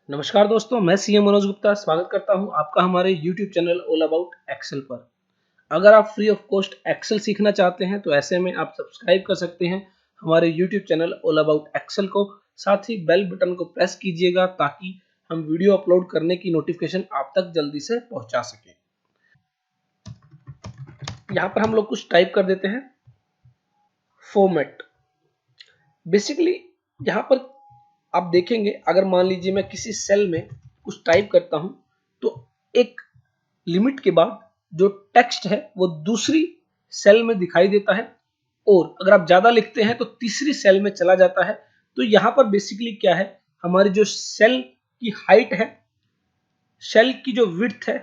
नमस्कार दोस्तों, मैं सीएम मनोज गुप्ता स्वागत करता हूं आपका हमारे YouTube channel all about Excel पर। अगर आप फ्री ऑफ कॉस्ट एक्सेल सीखना चाहते हैं तो ऐसे में आप सब्सक्राइब कर सकते हैं हमारे YouTube channel all about Excel को। साथ ही बेल बटन को प्रेस कीजिएगा ताकि हम वीडियो अपलोड करने की नोटिफिकेशन आप तक जल्दी से पहुंचा सकें। यहाँ पर हम लोग कुछ टाइप कर देते हैं फॉर्मेट। बेसिकली यहाँ पर आप देखेंगे, अगर मान लीजिए मैं किसी सेल में कुछ टाइप करता हूं तो एक लिमिट के बाद जो टेक्स्ट है वो दूसरी सेल में दिखाई देता है, और अगर आप ज्यादा लिखते हैं तो तीसरी सेल में चला जाता है। तो यहां पर बेसिकली क्या है, हमारी जो सेल की हाइट है, सेल की जो विड्थ है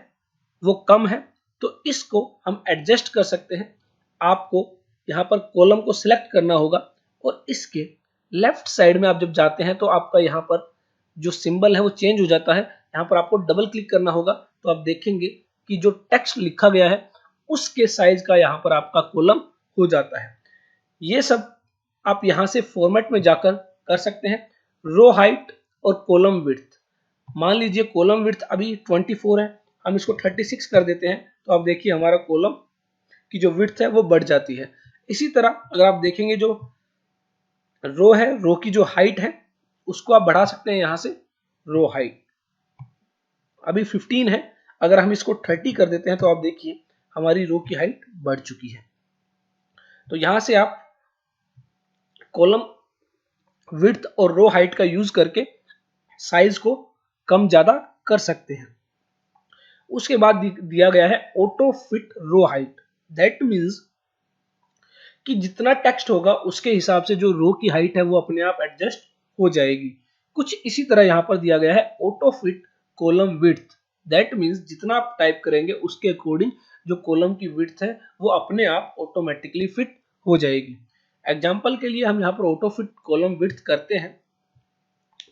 वो कम है, तो इसको हम एडजस्ट कर सकते हैं। आपको यहाँ पर कॉलम को सिलेक्ट करना होगा और इसके लेफ्ट साइड में आप जब जाते हैं तो आपका यहाँ पर जो सिंबल है वो चेंज हो जाता है। यहाँ पर आपको डबल क्लिक करना होगा तो आप देखेंगे कि जो टेक्स्ट लिखा गया है उसके साइज का यहाँ पर आपका कॉलम हो जाता है। ये सब आप यहाँ से फॉर्मेट में जाकर कर सकते हैं। रो हाइट और कॉलम विड्थ, मान लीजिए कॉलम विड्थ अभी 24 है, हम इसको 36 कर देते हैं तो आप देखिए हमारा कॉलम की जो विड्थ है वो बढ़ जाती है। इसी तरह अगर आप देखेंगे जो रो है, रो की जो हाइट है उसको आप बढ़ा सकते हैं। यहां से रो हाइट अभी 15 है, अगर हम इसको 30 कर देते हैं तो आप देखिए हमारी रो की हाइट बढ़ चुकी है। तो यहां से आप कॉलम विड्थ और रो हाइट का यूज करके साइज को कम ज्यादा कर सकते हैं। उसके बाद दिया गया है auto fit row height. That means कि जितना टेक्स्ट होगा उसके हिसाब से जो रो की हाइट है वो अपने आप एडजस्ट हो जाएगी। कुछ इसी तरह यहाँ पर दिया गया है auto fit column width. That means जितना आप टाइप करेंगे उसके अकॉर्डिंग जो कॉलम की विड्थ है वो अपने आप ऑटोमेटिकली फिट हो जाएगी। एग्जाम्पल के लिए हम यहाँ पर ऑटो फिट कॉलम विड्थ करते हैं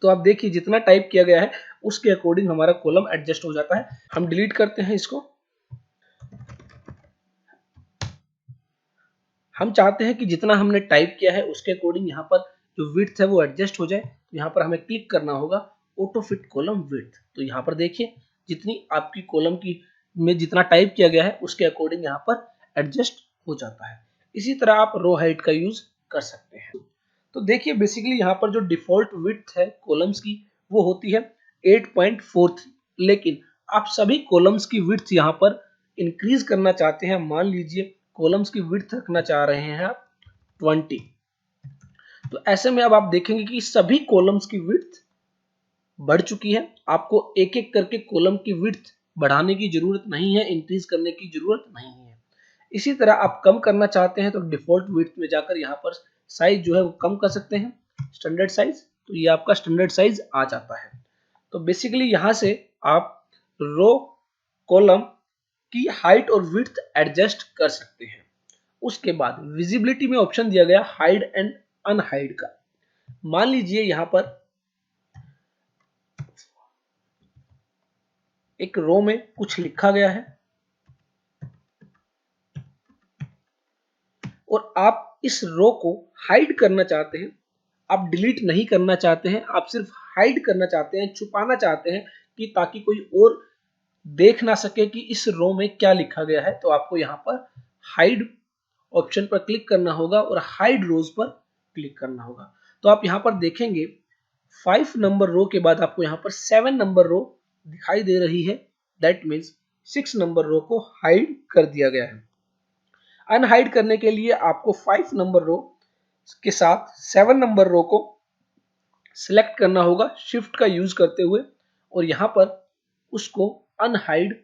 तो आप देखिए जितना टाइप किया गया है उसके अकॉर्डिंग हमारा कॉलम एडजस्ट हो जाता है। हम डिलीट करते हैं इसको। हम चाहते हैं कि जितना हमने टाइप किया है उसके अकॉर्डिंग यहाँ पर जो विड्थ है वो एडजस्ट हो जाए, तो यहाँ पर हमें क्लिक करना होगा ऑटो फिट कॉलम विड्थ। तो यहाँ पर देखिए जितनी आपकी कॉलम की में जितना टाइप किया गया है उसके अकॉर्डिंग यहाँ पर एडजस्ट हो जाता है। इसी तरह आप रो हाइट का यूज कर सकते हैं। तो देखिए बेसिकली यहाँ पर जो डिफॉल्ट विड्थ है कॉलम्स की वो होती है 8.43, लेकिन आप सभी कॉलम्स की विड्थ यहाँ पर इंक्रीज करना चाहते हैं। मान लीजिए कॉलम्स की विड्थ रखना चाह रहे हैं आप 20, तो ऐसे में अब आप देखेंगे कि सभी कॉलम्स की विड्थ बढ़ चुकी है। आपको एक एक करके कॉलम की विड्थ बढ़ाने की जरूरत नहीं है, इंक्रीज करने की जरूरत नहीं है। इसी तरह आप कम करना चाहते हैं तो डिफॉल्ट विड्थ में जाकर यहाँ पर साइज जो है वो कम कर सकते हैं, स्टैंडर्ड साइज। तो ये आपका स्टैंडर्ड साइज आ जाता है। तो बेसिकली यहाँ से आप रो कॉलम की हाइट और विड्थ एडजस्ट कर सकते हैं। उसके बाद विजिबिलिटी में ऑप्शन दिया गया हाइड एंड अनहाइड का। मान लीजिए यहां पर एक रो में कुछ लिखा गया है और आप इस रो को हाइड करना चाहते हैं, आप डिलीट नहीं करना चाहते हैं, आप सिर्फ हाइड करना चाहते हैं, छुपाना चाहते हैं कि ताकि कोई और देख ना सके कि इस रो में क्या लिखा गया है। तो आपको यहाँ पर हाइड ऑप्शन पर क्लिक करना होगा और हाइड रोज पर क्लिक करना होगा। तो आप यहाँ पर देखेंगे 5 नंबर रो के बाद आपको यहाँ पर 7 नंबर रो दिखाई दे रही है। दैट मीन्स 6 नंबर रो को हाइड कर दिया गया है। अनहाइड करने के लिए आपको 5 नंबर रो के साथ 7 नंबर रो को सिलेक्ट करना होगा शिफ्ट का यूज करते हुए, और यहाँ पर उसको अनहाइड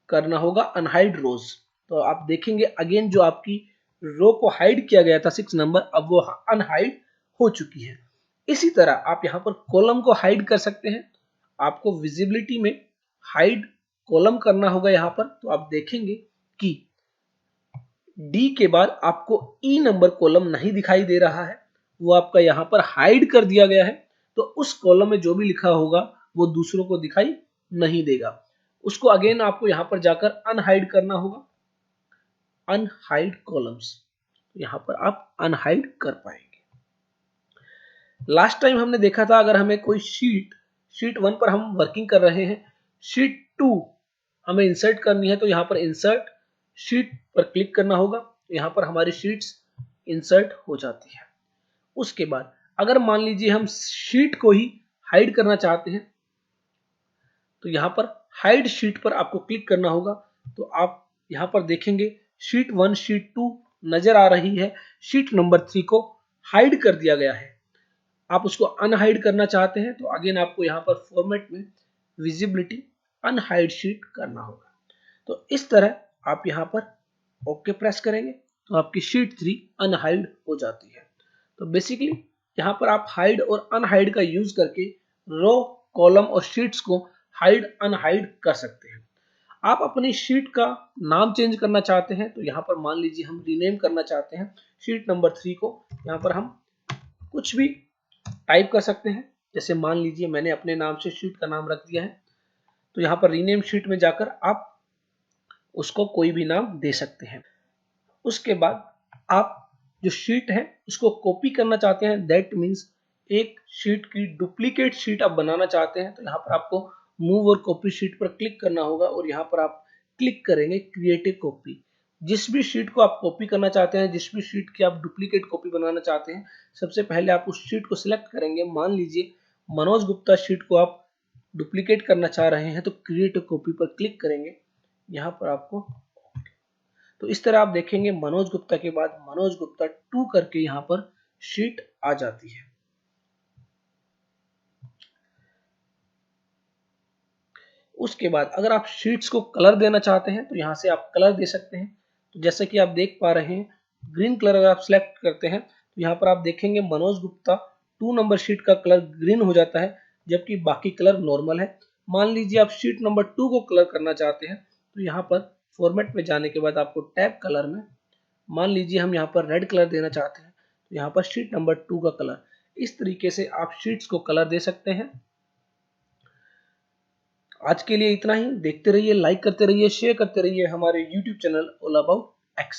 करना होगा, अनहाइड रोज। तो आप देखेंगे अगेन जो आपकी रो को हाइड किया गया था 6 नंबर, अब वो अनहाइड हो चुकी है। इसी तरह आप यहाँ पर कॉलम को हाइड कर सकते हैं। आपको विजिबिलिटी में हाइड कॉलम करना होगा यहाँ पर। तो आप देखेंगे कि डी के बाद आपको ई नंबर कॉलम नहीं दिखाई दे रहा है, वो आपका यहाँ पर हाइड कर दिया गया है। तो उस कॉलम में जो भी लिखा होगा वो दूसरों को दिखाई नहीं देगा। उसको अगेन आपको यहाँ पर जाकर अनहाइड करना होगा, अनहाइड कॉलम्स। यहाँ पर आप अनहाइड कर पाएंगे। लास्ट टाइम हमने देखा था अगर हमें कोई शीट शीट 1 पर हम वर्किंग कर रहे हैं, शीट 2 हमें इंसर्ट करनी है, तो यहाँ पर इंसर्ट शीट पर क्लिक करना होगा, यहाँ पर हमारी शीट्स इंसर्ट हो जाती है। उसके बाद अगर मान लीजिए हम शीट को ही हाइड करना चाहते हैं, तो यहाँ पर हाइड शीट पर आपको क्लिक करना होगा। तो आप यहाँ पर देखेंगे शीट 1 शीट 2 नजर आ रही है, शीट नंबर 3 को हाइड कर दिया गया है। आप उसको अनहाइड करना चाहते हैं तो अगेन आपको यहाँ पर फॉर्मेट में विजिबिलिटी अनहाइड शीट करना होगा। तो इस तरह आप यहाँ पर ओके प्रेस करेंगे तो आपकी शीट 3 अनहाइड हो जाती है। तो बेसिकली यहाँ पर आप हाइड और अनहाइड का यूज करके रो, कॉलम और शीट्स को हाइड अनहाइड कर सकते हैं। आप अपनी शीट का नाम चेंज करना चाहते हैं तो यहाँ पर मान लीजिए हम रीनेम करना चाहते हैं शीट नंबर 3 को, यहाँ पर हम कुछ भी टाइप कर सकते हैं। जैसे मान लीजिए मैंने अपने नाम से शीट का नाम रख दिया है, तो यहाँ पर रीनेम शीट में जाकर आप उसको कोई भी नाम दे सकते हैं। उसके बाद आप जो शीट है उसको कॉपी करना चाहते हैं, दैट मीन्स एक शीट की डुप्लीकेट शीट आप बनाना चाहते हैं, तो यहाँ पर आपको मूव और कॉपी शीट पर क्लिक करना होगा और यहाँ पर आप क्लिक करेंगे क्रिएट कॉपी। जिस भी शीट को आप कॉपी करना चाहते हैं, जिस भी शीट की आप डुप्लीकेट कॉपी बनाना चाहते हैं, सबसे पहले आप उस शीट को सिलेक्ट करेंगे। मान लीजिए मनोज गुप्ता शीट को आप डुप्लीकेट करना चाह रहे हैं तो क्रिएट कॉपी पर क्लिक करेंगे, यहाँ पर आपको। तो इस तरह आप देखेंगे मनोज गुप्ता के बाद मनोज गुप्ता 2 करके यहाँ पर शीट आ जाती है। उसके बाद अगर आप शीट्स को कलर देना चाहते हैं तो यहाँ से आप कलर दे सकते हैं। तो जैसे कि आप देख पा रहे हैं ग्रीन कलर अगर आप सिलेक्ट करते हैं तो यहाँ पर आप देखेंगे मनोज गुप्ता 2 नंबर शीट का कलर ग्रीन हो जाता है, जबकि बाकी कलर नॉर्मल है। मान लीजिए आप शीट नंबर 2 को कलर करना चाहते हैं तो यहाँ पर फॉर्मेट में जाने के बाद आपको टैब कलर में मान लीजिए हम यहाँ पर रेड कलर देना चाहते हैं तो यहाँ पर शीट नंबर 2 का कलर, इस तरीके से आप शीट्स को कलर दे सकते हैं। आज के लिए इतना ही। देखते रहिए, लाइक करते रहिए, शेयर करते रहिए हमारे YouTube channel all about Excel.